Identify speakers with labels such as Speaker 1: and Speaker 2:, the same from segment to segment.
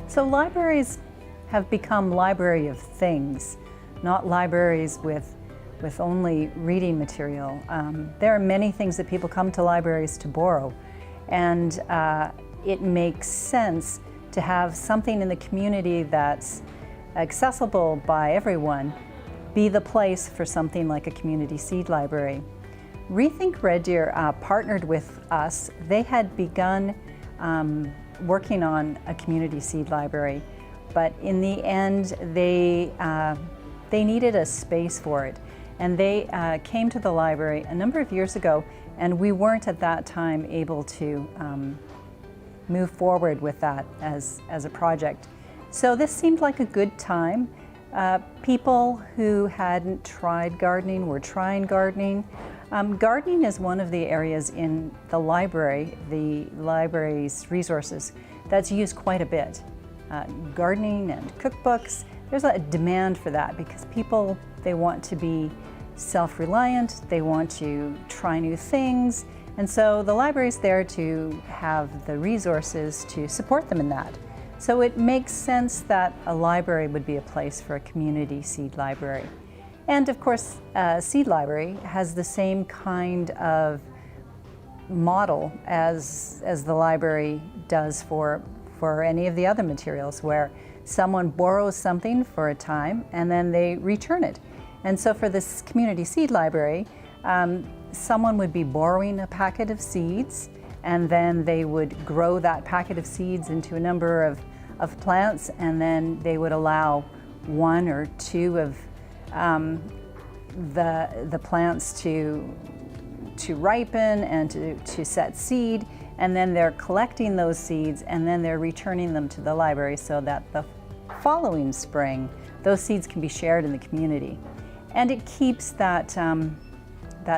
Speaker 1: So libraries have become library of things, not libraries with only reading material. There are many things that people come to libraries to borrow, and it makes sense to have something in the community that's accessible by everyone be the place for something like a community seed library. Rethink Red Deer partnered with us. They had begun working on a community seed library, but in the end they needed a space for it. And they came to the library a number of years ago, and we weren't at that time able to move forward with that as a project. So this seemed like a good time. People who hadn't tried gardening were trying gardening. Gardening is one of the areas in the library's resources, that's used quite a bit. Gardening and cookbooks, there's a demand for that because people, they want to be self-reliant, they want to try new things, and so the library's there to have the resources to support them in that. So it makes sense that a library would be a place for a community seed library. And of course, a seed library has the same kind of model as the library does for any of the other materials, where someone borrows something for a time and then they return it. And so for this community seed library, someone would be borrowing a packet of seeds, and then they would grow that packet of seeds into a number of plants, and then they would allow one or two of the plants to ripen and to set seed, and then they're collecting those seeds and then they're returning them to the library so that the following spring those seeds can be shared in the community. And it keeps that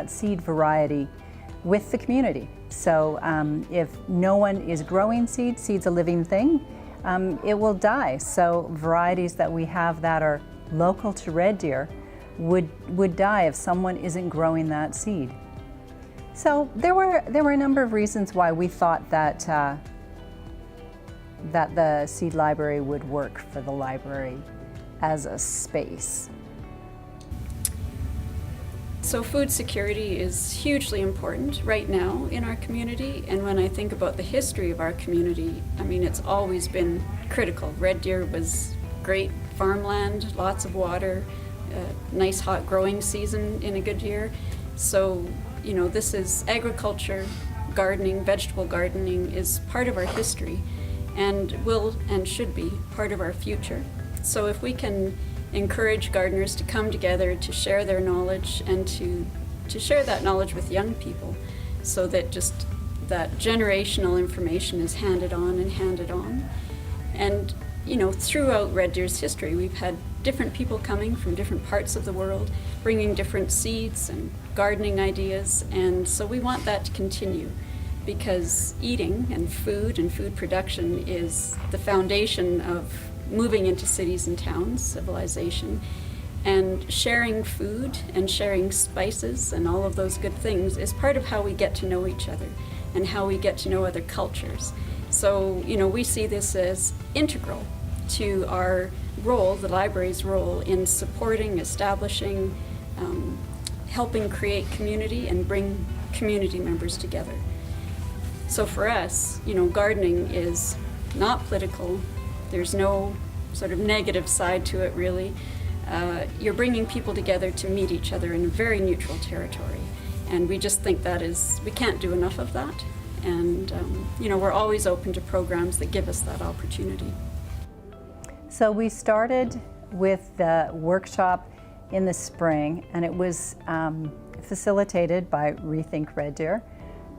Speaker 1: seed variety with the community. So if no one is growing seed's a living thing, it will die. So varieties that we have that are local to Red Deer would die if someone isn't growing that seed. So there were a number of reasons why we thought that the seed library would work for the library as a space.
Speaker 2: So food security is hugely important right now in our community, and when I think about the history of our community, I mean, it's always been critical. Red Deer was great farmland, lots of water, nice hot growing season in a good year. So, you know, this is agriculture, gardening, vegetable gardening is part of our history and will and should be part of our future. So if we can encourage gardeners to come together to share their knowledge and to share that knowledge with young people, so that just that generational information is handed on and handed on. And you know, throughout Red Deer's history, we've had different people coming from different parts of the world, bringing different seeds and gardening ideas, and so we want that to continue, because eating and food production is the foundation of moving into cities and towns, civilization, and sharing food and sharing spices and all of those good things is part of how we get to know each other and how we get to know other cultures. So, you know, we see this as integral to our role, the library's role, in supporting, establishing, helping create community and bring community members together. So for us, you know, gardening is not political. There's no sort of negative side to it, really. You're bringing people together to meet each other in a very neutral territory. And we just think we can't do enough of that. And, you know, we're always open to programs that give us that opportunity.
Speaker 1: So we started with the workshop in the spring, and it was facilitated by Rethink Red Deer.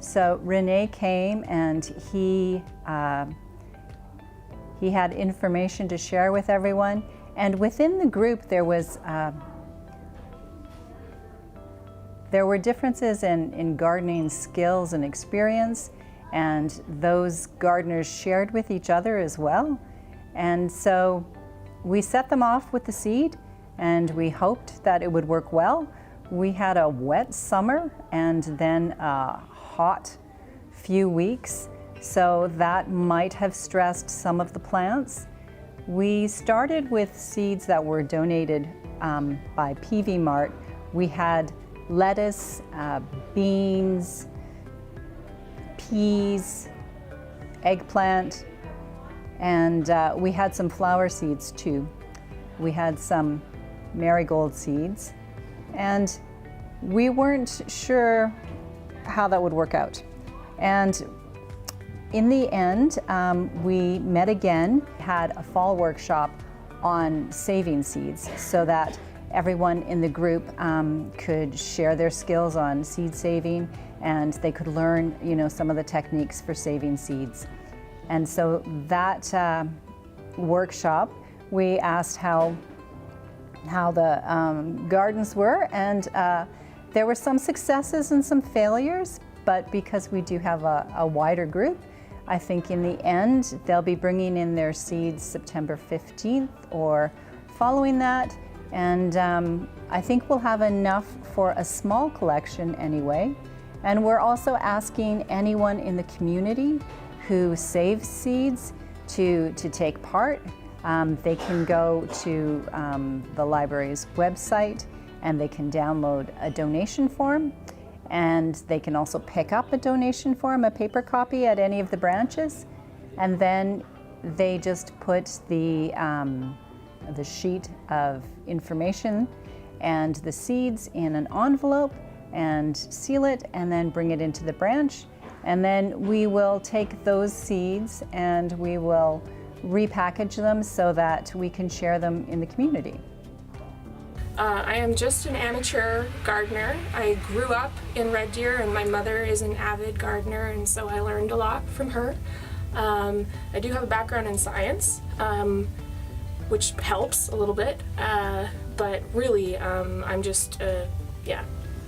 Speaker 1: So Renee came, and he had information to share with everyone, and within the group there were differences in gardening skills and experience, and those gardeners shared with each other as well. And so we set them off with the seed, and we hoped that it would work well. We had a wet summer and then a hot few weeks, so that might have stressed some of the plants. We started with seeds that were donated by PV Mart. We had lettuce, beans, peas, eggplant, and we had some flower seeds too. We had some marigold seeds, and we weren't sure how that would work out. And in the end, we met again, had a fall workshop on saving seeds so that everyone in the group could share their skills on seed saving, and they could learn, some of the techniques for saving seeds. And so that workshop, we asked how the gardens were, and there were some successes and some failures, but because we do have a wider group, I think in the end they'll be bringing in their seeds September 15th or following that, and I think we'll have enough for a small collection anyway. And we're also asking anyone in the community who saves seeds to take part. They can go to the library's website and they can download a donation form, and they can also pick up a donation form, a paper copy at any of the branches, and then they just put the sheet of information and the seeds in an envelope and seal it and then bring it into the branch, and then we will take those seeds and we will repackage them so that we can share them in the community.
Speaker 3: I am just an amateur gardener. I grew up in Red Deer and my mother is an avid gardener, and so I learned a lot from her. I do have a background in science, which helps a little bit, but really I'm just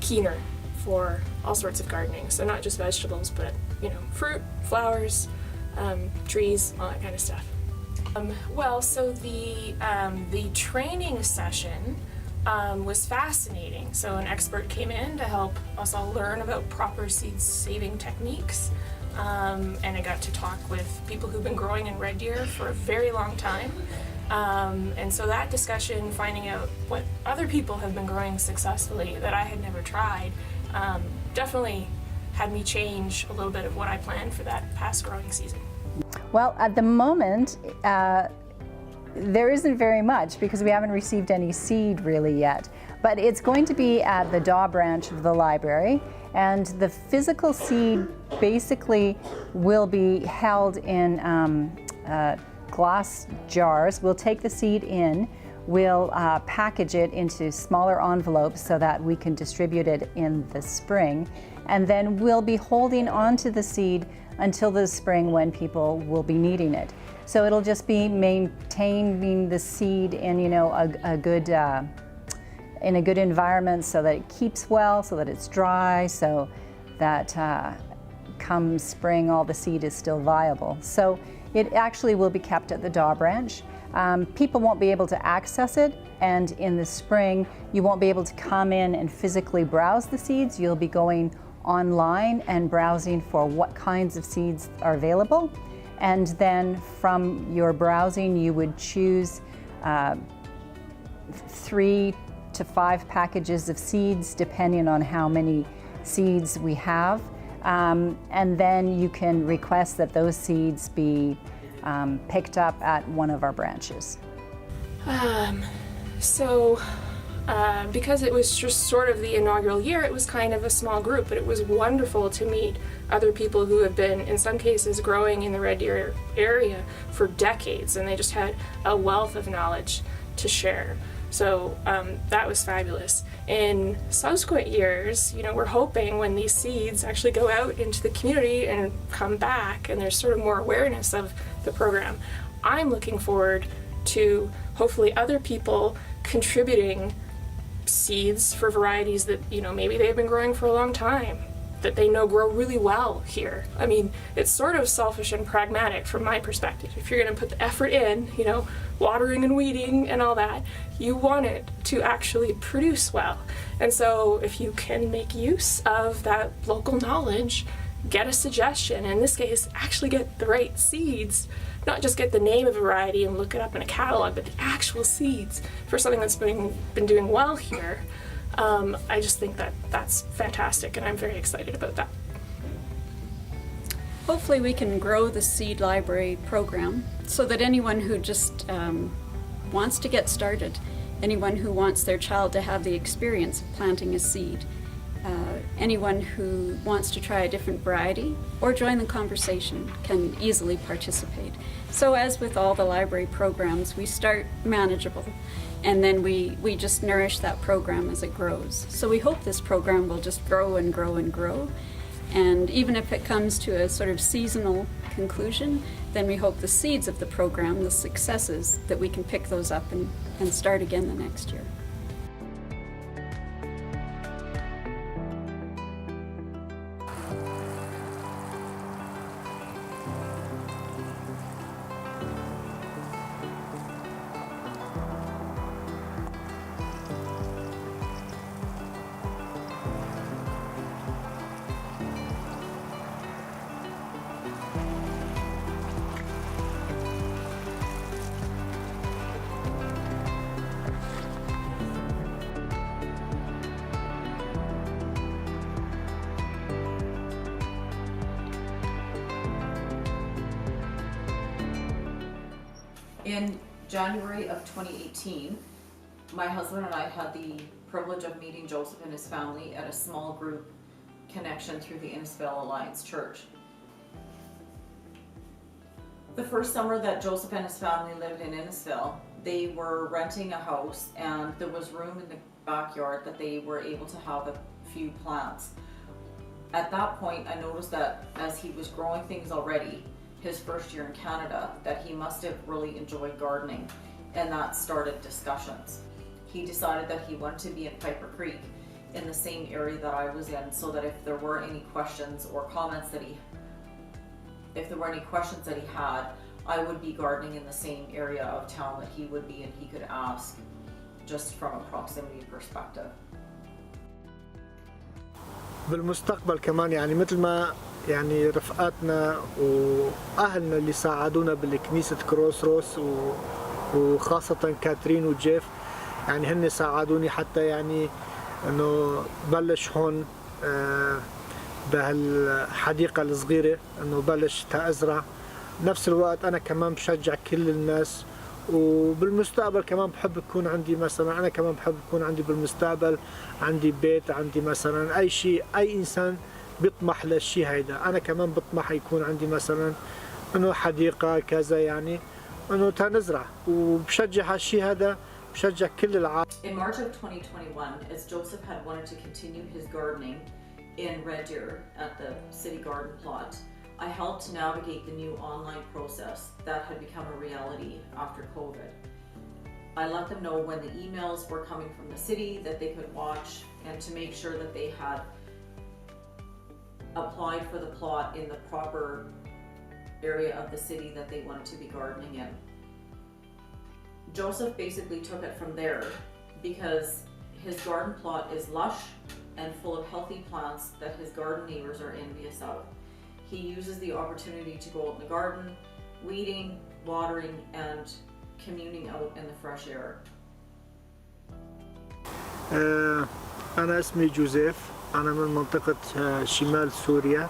Speaker 3: keener for all sorts of gardening. So not just vegetables, but fruit, flowers, trees, all that kind of stuff. So the training session was fascinating. So an expert came in to help us all learn about proper seed saving techniques, and I got to talk with people who've been growing in Red Deer for a very long time. And so that discussion, finding out what other people have been growing successfully that I had never tried, definitely had me change a little bit of what I planned for that past growing season.
Speaker 1: Well, at the moment, there isn't very much because we haven't received any seed really yet. But it's going to be at the Daw branch of the library, and the physical seed basically will be held in glass jars. We'll take the seed in, we'll package it into smaller envelopes so that we can distribute it in the spring, and then we'll be holding onto the seed until the spring when people will be needing it. So it'll just be maintaining the seed in a good in a good environment so that it keeps well, so that it's dry, so that come spring all the seed is still viable. So it actually will be kept at the Daw branch. People won't be able to access it, and in the spring you won't be able to come in and physically browse the seeds. You'll be going online and browsing for what kinds of seeds are available, and then from your browsing you would choose 3 to 5 packages of seeds depending on how many seeds we have, and then you can request that those seeds be picked up at one of our branches.
Speaker 3: Because it was just sort of the inaugural year, it was kind of a small group, but it was wonderful to meet other people who have been, in some cases, growing in the Red Deer area for decades, and they just had a wealth of knowledge to share. So that was fabulous. In subsequent years, we're hoping when these seeds actually go out into the community and come back, and there's sort of more awareness of the program, I'm looking forward to hopefully other people contributing seeds for varieties that maybe they've been growing for a long time, that they know grow really well here. I mean, it's sort of selfish and pragmatic from my perspective. If you're going to put the effort in, watering and weeding and all that, you want it to actually produce well. And so if you can make use of that local knowledge, get a suggestion, in this case, actually get the right seeds, not just get the name of a variety and look it up in a catalog, but the actual seeds for something that's been doing well here. I just think that that's fantastic, and I'm very excited about that.
Speaker 2: Hopefully we can grow the seed library program so that anyone who just wants to get started, anyone who wants their child to have the experience of planting a seed, anyone who wants to try a different variety or join the conversation can easily participate. So as with all the library programs, we start manageable and then we just nourish that program as it grows. So we hope this program will just grow and grow and grow. And even if it comes to a sort of seasonal conclusion, then we hope the seeds of the program, the successes, that we can pick those up and start again the next year.
Speaker 4: In January of 2018, my husband and I had the privilege of meeting Joseph and his family at a small group connection through the Innisfil Alliance Church. The first summer that Joseph and his family lived in Innisfil, they were renting a house and there was room in the backyard that they were able to have a few plants. At that point, I noticed that as he was growing things already, his first year in Canada, that he must have really enjoyed gardening, and that started discussions. He decided that he wanted to be in Piper Creek in the same area that I was in, so that if there were any questions or comments that he had, I would be gardening in the same area of town that he would be, and he could ask just from a proximity perspective.
Speaker 5: بالمستقبل كمان يعني مثل ما يعني رفقاتنا وأهلنا اللي ساعدونا بالكنيسة كروس روس وخاصة كاترين وجيف، يعني هن ساعدوني حتى يعني إنه بلش هون بهالحديقة الصغيرة إنه بلش تأزرع. نفس الوقت أنا كمان بشجع كل الناس، وبالمستقبل كمان بحب يكون عندي مثلا، أنا كمان بحب يكون عندي بالمستقبل عندي بيت، عندي مثلا أي شيء، أي إنسان بيطمح للشيء هيدا، أنا كمان بطمح يكون عندي مثلا إنه حديقة كذا، يعني إنه تنزرع، وبشجع هالشيء هذا، بشجع كل العالم.
Speaker 4: In March of 2021, as Joseph had wanted to continue his gardening in Red Deer at the city garden plot, I helped to navigate the new online process that had become a reality after COVID. I let them know when the emails were coming from the city that they could watch, and to make sure that they had applied for the plot in the proper area of the city that they wanted to be gardening in. Joseph basically took it from there because his garden plot is lush and full of healthy plants that his garden neighbors are envious of. He uses the opportunity to go out in the garden, weeding, watering, and communing out in the fresh air.
Speaker 5: أنا اسمي جوزيف، أنا من منطقة شمال سوريا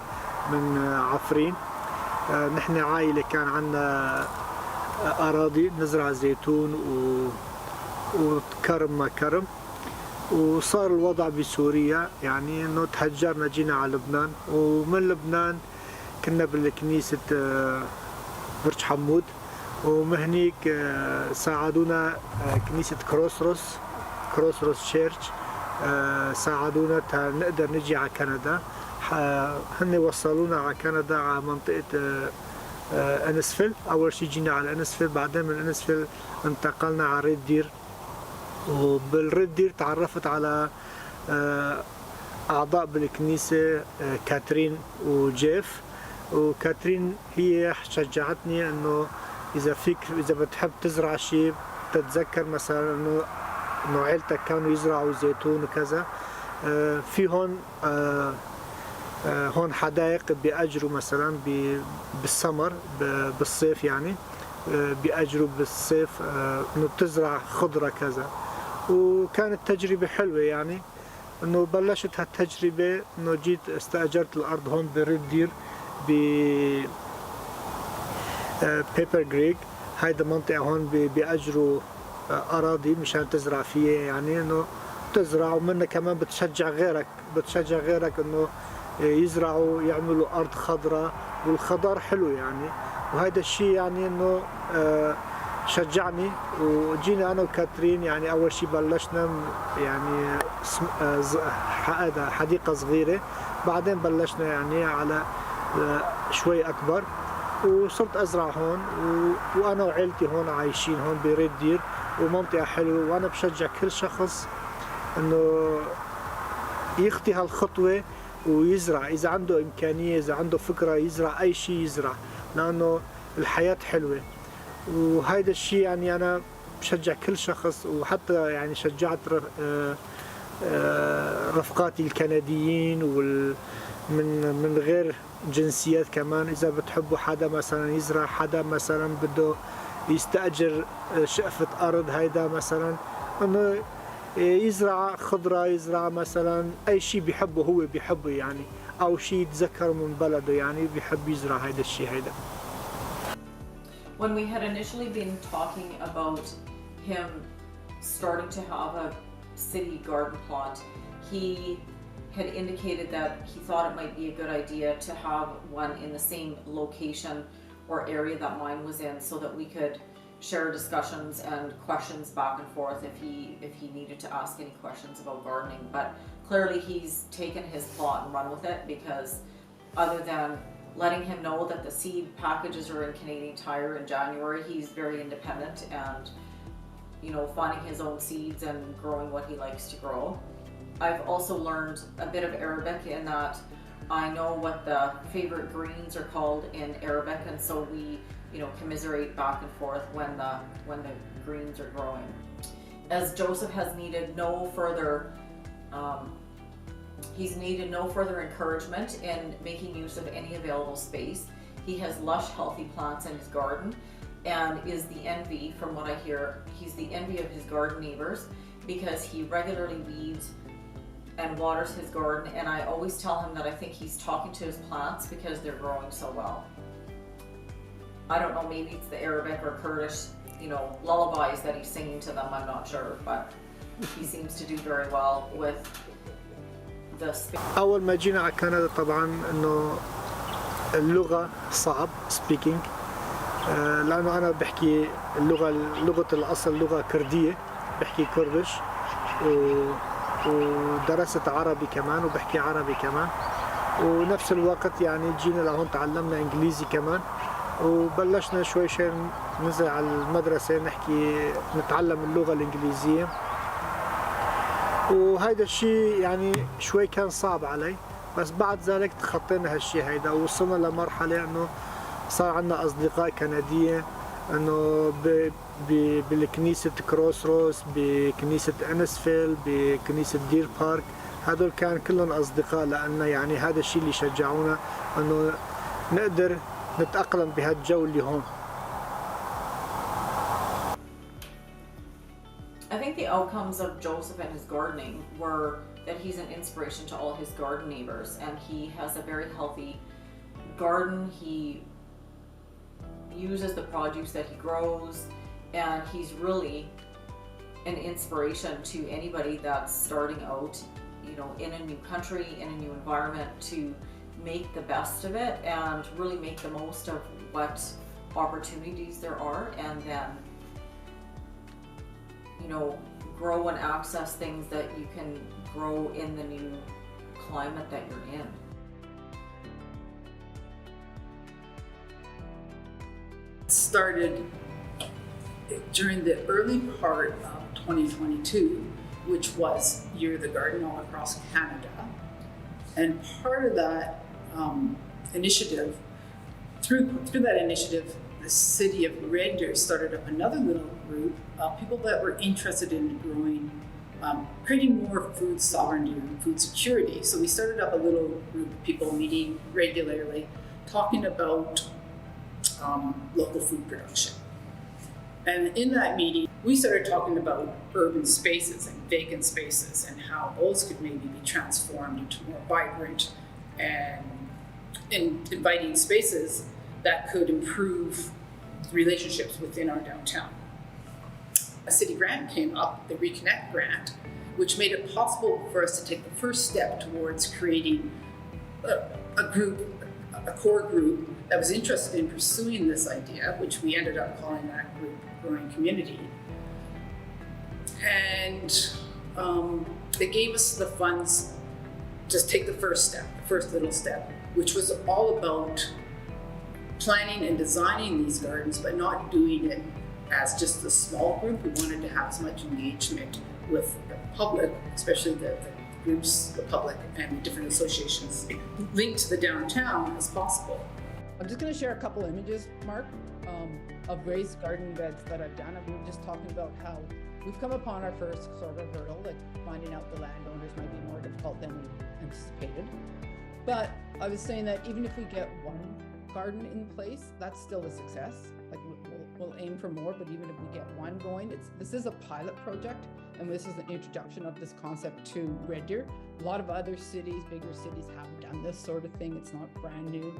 Speaker 5: من عفرين. نحن عائلة كان عنا أراضي نزرع زيتون وكرم ما كرم، وصار الوضع بسوريا يعني إنه تهجرنا جينا على لبنان، ومن لبنان كنا بالكنيسة برج حمود، ومهنيك ساعدونا كنيسة كروسروس شيرش، ساعدونا نقدر نجي على كندا. هن وصلونا على كندا على منطقة إنسفيل. أول شي جينا على إنسفيل، بعدين من إنسفيل انتقلنا على ريد دير، وبالريد دير تعرفت على أعضاء بالكنيسة كاترين وجيف، وكاترين هي شجعتني إنه إذا بتحب تزرع شيء تتذكر مثلا إنه عيلتك كانوا يزرعوا زيتون وكذا. في هون هون حدائق بيأجروا مثلا بالسمر بالصيف يعني بيأجروا بالصيف انه تزرع خضرة كذا. وكانت تجربة حلوة يعني انه بلشت هالتجربة انه جيت استأجرت الارض هون بريد دير ب بيبر جريج. هيدا منطقة هون بيأجروا أراضي مشان تزرع فيها يعني إنه تزرع ومنها كمان بتشجع غيرك إنه يزرعوا يعملوا أرض خضراء والخضار حلو يعني. وهذا الشيء يعني إنه شجعني وجينا أنا وكاترين يعني أول شيء بلشنا يعني حديقة صغيرة بعدين بلشنا يعني على شوي أكبر وصرت أزرع هون وأنا وعيلتي هون عايشين هون بريد دير ومنطقة حلوة. وأنا بشجع كل شخص إنه يخطي هالخطوة ويزرع إذا عنده إمكانية إذا عنده فكرة يزرع أي شيء يزرع لأنه الحياة حلوة. وهيدا الشيء يعني أنا بشجع كل شخص وحتى يعني شجعت رفقاتي الكنديين من غير جنسيات كمان إذا بتحبوا حدا مثلا يزرع حدا مثلا بده يستأجر شقفة أرض هيدا مثلا إنه يزرع خضرة يزرع مثلا أي شيء بيحبه هو بيحبه يعني أو شيء يتذكر من بلده يعني بيحب يزرع هيدا الشيء هيدا.
Speaker 4: When we had initially been talking about him starting to have a city garden plot, he had indicated that he thought it might be a good idea to have one in the same location or area that mine was in so that we could share discussions and questions back and forth if he needed to ask any questions about gardening. But clearly he's taken his plot and run with it because other than letting him know that the seed packages are in Canadian Tire in January, he's very independent and finding his own seeds and growing what he likes to grow. I've also learned a bit of Arabic in that I know what the favorite greens are called in Arabic, and so we, commiserate back and forth when the greens are growing. As Joseph has needed no further, encouragement in making use of any available space. He has lush, healthy plants in his garden, and is the envy, from what I hear, he's the envy of his garden neighbors because he regularly weeds and waters his garden, and I always tell him that I think he's talking to his plants because they're growing so well. I don't know, maybe it's the Arabic or Kurdish, lullabies that he's singing to them, I'm not sure, but he seems to do very well with the space.
Speaker 5: أول ما جينا على كندا طبعا إنه اللغة صعب speaking لأنه أنا بحكي لغة الأصل لغة كردية بحكي كردش ودرست عربي كمان وبحكي عربي كمان ونفس الوقت يعني جينا لهون تعلمنا إنجليزي كمان وبلشنا شوي ننزل على المدرسة نتعلم اللغة الإنجليزية وهيدا الشيء يعني شوي كان صعب علي بس بعد ذلك تخطينا هالشيء هيدا ووصلنا لمرحلة إنه صار عندنا أصدقاء كندية إنه بالكنيسة كروس روز بكنيسة أنسفيل بكنيسة دير بارك هذول كان كلهم أصدقاء لأن يعني هذا الشيء اللي شجعونا إنه نقدر نتأقلم بهالجو اللي هون.
Speaker 4: I think the outcomes of Joseph and his gardening were that he's an inspiration to all his garden neighbors, and he has a very healthy garden. He uses the produce that he grows, and he's really an inspiration to anybody that's starting out, in a new country, in a new environment, to make the best of it and really make the most of what opportunities there are, and then grow and access things that you can grow in the new climate that you're in.
Speaker 6: Started during the early part of 2022, which was Year of the Garden all across Canada. And part of that initiative, through that initiative, the city of Red Deer started up another little group of people that were interested in growing creating more food sovereignty and food security. So we started up a little group of people meeting regularly, talking about local food production. And in that meeting, we started talking about urban spaces and vacant spaces and how those could maybe be transformed into more vibrant and inviting spaces that could improve relationships within our downtown. A city grant came up, the Reconnect grant, which made it possible for us to take the first step towards creating a core group that was interested in pursuing this idea, which we ended up calling that group Growing Community. And they gave us the funds to take the first step, the first little step, which was all about planning and designing these gardens, but not doing it as just a small group. We wanted to have as much engagement with the public, especially the groups, the public, and the different associations linked to the downtown as possible.
Speaker 7: I'm just going to share a couple images, Mark, of raised garden beds that I've done. We were just talking about how we've come upon our first sort of hurdle, like finding out the landowners might be more difficult than we anticipated. But I was saying that even if we get one garden in place, that's still a success. Like we'll aim for more, but even if we get one going, this is a pilot project, and this is an introduction of this concept to Red Deer. A lot of other cities, bigger cities, have done this sort of thing. It's not brand new.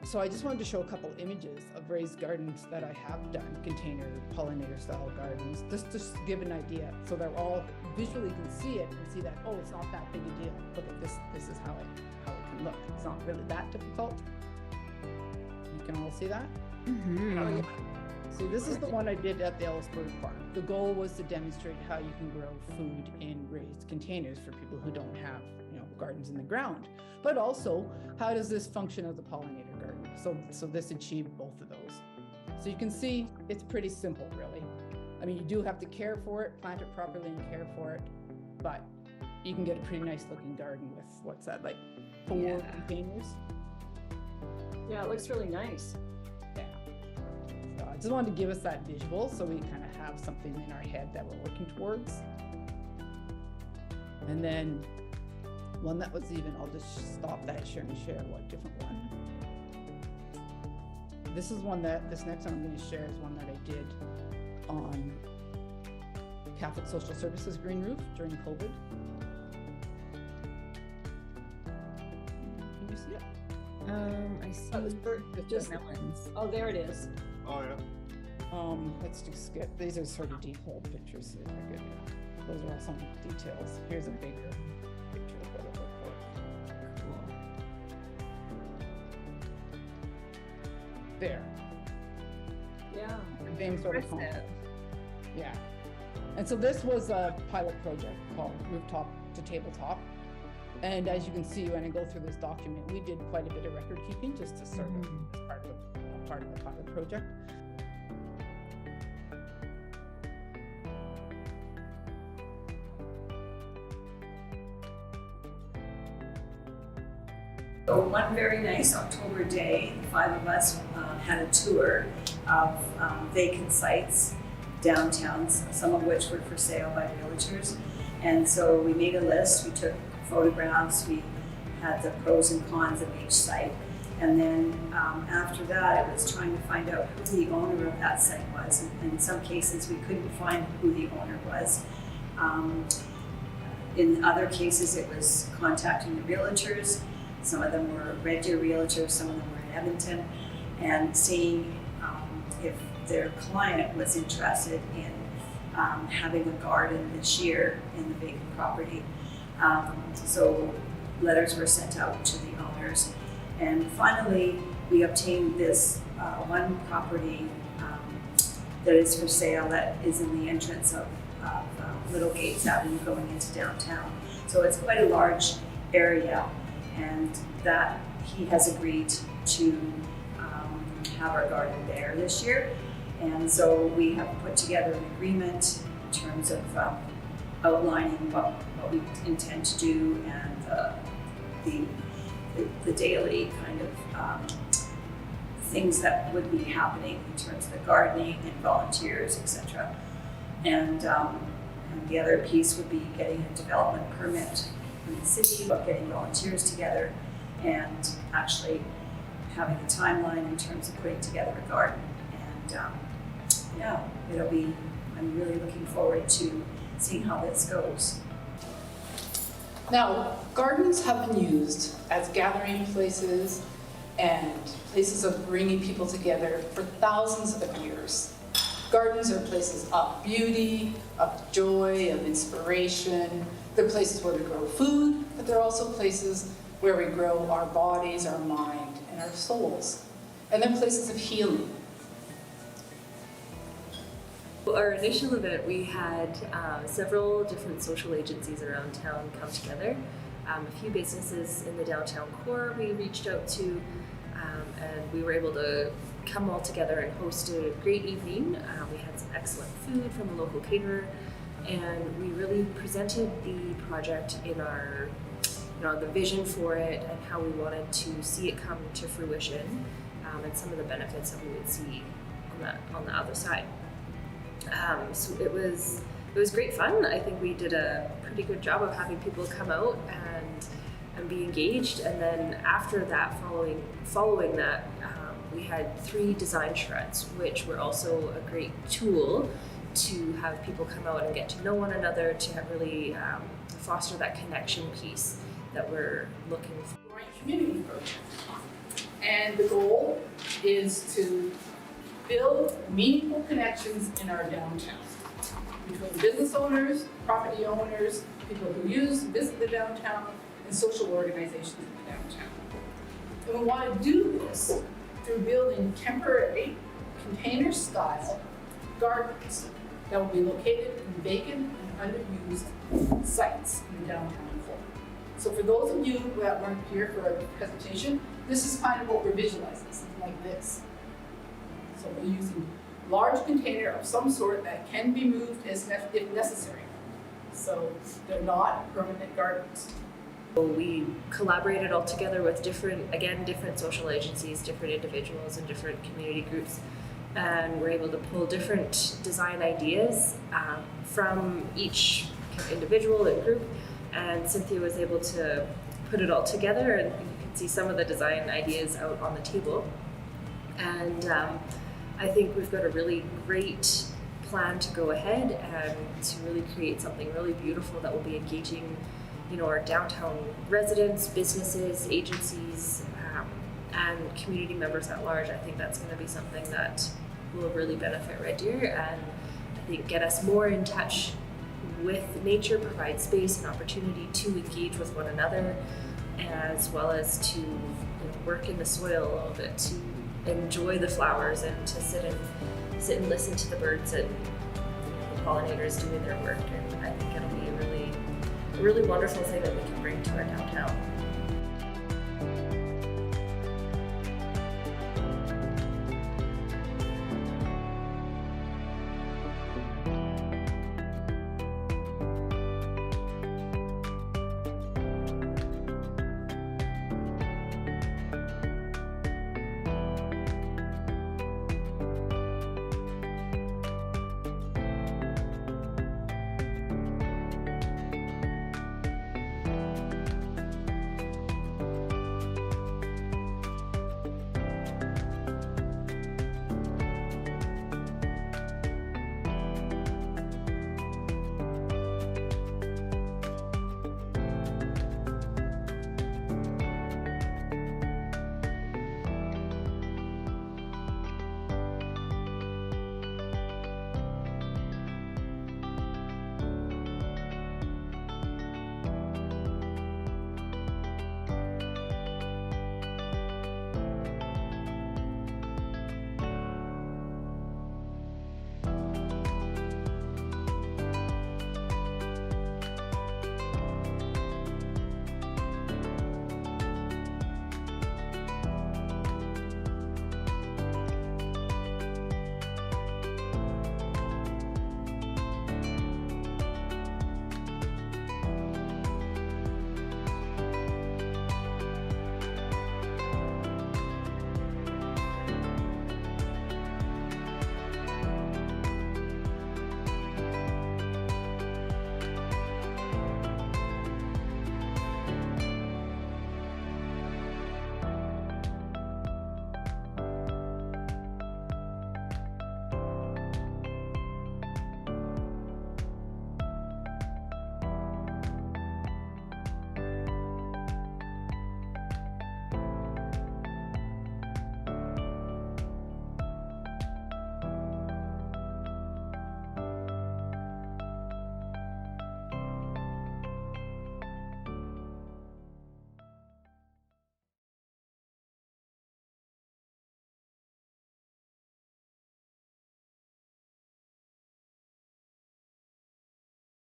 Speaker 7: So I just wanted to show a couple images of raised gardens that I have done, container pollinator style gardens, just to give an idea, so they're all visually can see it and see that, oh, it's not that big a deal. Look at this. This is how it can look. It's not really that difficult. You can all see that. Mm-hmm. So this is the one I did at the Ellisburg Park. The goal was to demonstrate how you can grow food in raised containers for people who don't have, gardens in the ground. But also, how does this function as a pollinator garden? So this achieved both of those. So you can see it's pretty simple, really. I mean, you do have to care for it, plant it properly and care for it, but you can get a pretty nice looking garden with, what's that, like 4 containers?
Speaker 8: Yeah, it looks really nice.
Speaker 7: Yeah. So I just wanted to give us that visual so we kind of have something in our head that we're working towards. And then one that was I'll just stop that share and share what different one. This next one I'm going to share is one that I did on Catholic Social Services Green Roof during COVID. Can you see it?
Speaker 8: I see just melons. Oh, there it is.
Speaker 5: Oh yeah.
Speaker 7: Let's just get, these are sort of detailed pictures. So they're good. Those are all some details. Here's a bigger picture of what it looked like. Cool. There.
Speaker 8: Yeah.
Speaker 7: Same sort of concept. Yeah. And so this was a pilot project called Rooftop to Tabletop. And as you can see, when I go through this document, we did quite a bit of record keeping just to sort of as part of the pilot project.
Speaker 8: So one very nice October day, the 5 of us had a tour of vacant sites downtown, some of which were for sale by realtors. And so we made a list, we took photographs, we had the pros and cons of each site. And then after that, it was trying to find out who the owner of that site was. And in some cases, we couldn't find who the owner was. In other cases, it was contacting the realtors. Some of them were Red Deer realtors, some of them were in Edmonton, and seeing if their client was interested in having a garden this year in the vacant property. So letters were sent out to the owners. And finally, we obtained this one property that is for sale that is in the entrance of Little Gates Avenue going into downtown. So it's quite a large area, and that he has agreed to have our garden there this year. And so we have put together an agreement in terms of outlining what we intend to do and the daily kind of things that would be happening in terms of the gardening and volunteers, etc. And And the other piece would be getting a development permit from the city, about getting volunteers together and actually having a timeline in terms of putting together a garden. And yeah, I'm really looking forward to seeing how this goes.
Speaker 7: Now, gardens have been used as gathering places and places of bringing people together for thousands of years. Gardens are places of beauty, of joy, of inspiration. They're places where we grow food, but they're also places where we grow our bodies, our mind, and our souls. And they're places of healing.
Speaker 9: Our initial event, we had several different social agencies around town come together. A few businesses in the downtown core we reached out to, and we were able to come all together and host a great evening. We had some excellent food from a local caterer, and we really presented the project in our, the vision for it and how we wanted to see it come to fruition, and some of the benefits that we would see on the other side. So it was great fun. I think we did a pretty good job of having people come out and be engaged. And then after that, following that, we had 3 design shreds, which were also a great tool to have people come out and get to know one another, to really foster that connection piece that we're looking for.
Speaker 7: Community program. And the goal is to build meaningful connections in our downtown between business owners, property owners, people who visit the downtown, and social organizations in the downtown. And we want to do this through building temporary container-style gardens that will be located in vacant and underused sites in the downtown core. So for those of you that weren't here for our presentation, this is kind of what we're visualizing, something like this. So we're using large container of some sort that can be moved if necessary. So they're not permanent gardens.
Speaker 9: We collaborated all together with different social agencies, different individuals, and different community groups, and we're able to pull different design ideas from each individual and group, and Cynthia was able to put it all together, and you can see some of the design ideas out on the table. And I think we've got a really great plan to go ahead and to really create something really beautiful that will be engaging, our downtown residents, businesses, agencies, and community members at large. I think that's going to be something that will really benefit Red Deer, and I think get us more in touch with nature, provide space and opportunity to engage with one another, as well as to work in the soil a little bit, to enjoy the flowers, and to sit and listen to the birds and the pollinators doing their work. And I think it'll be a really wonderful thing that we can bring to our downtown.